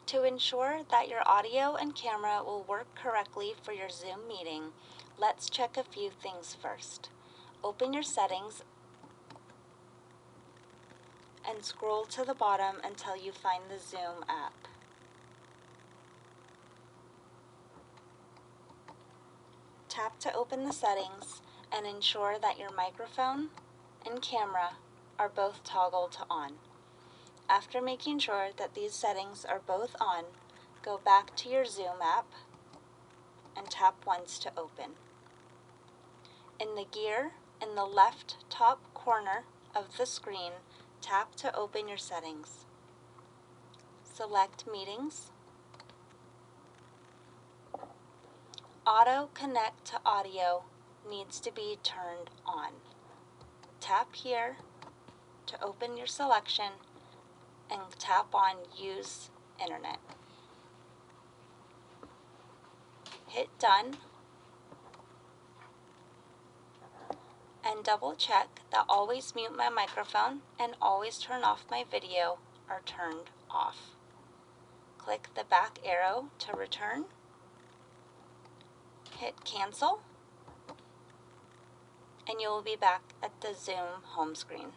To ensure that your audio and camera will work correctly for your Zoom meeting, let's check a few things first. Open your settings and scroll to the bottom until you find the Zoom app. Tap to open the settings and ensure that your microphone and camera are both toggled to on. After making sure that these settings are both on, go back to your Zoom app and tap once to open. In the gear in the left top corner of the screen, tap to open your settings. Select Meetings. Auto Connect to Audio needs to be turned on. Tap here to open your selection and tap on Use Internet. Hit Done and double check that Always Mute My Microphone and Always Turn Off My Video are turned off. Click the back arrow to return. Hit Cancel and you will be back at the Zoom home screen.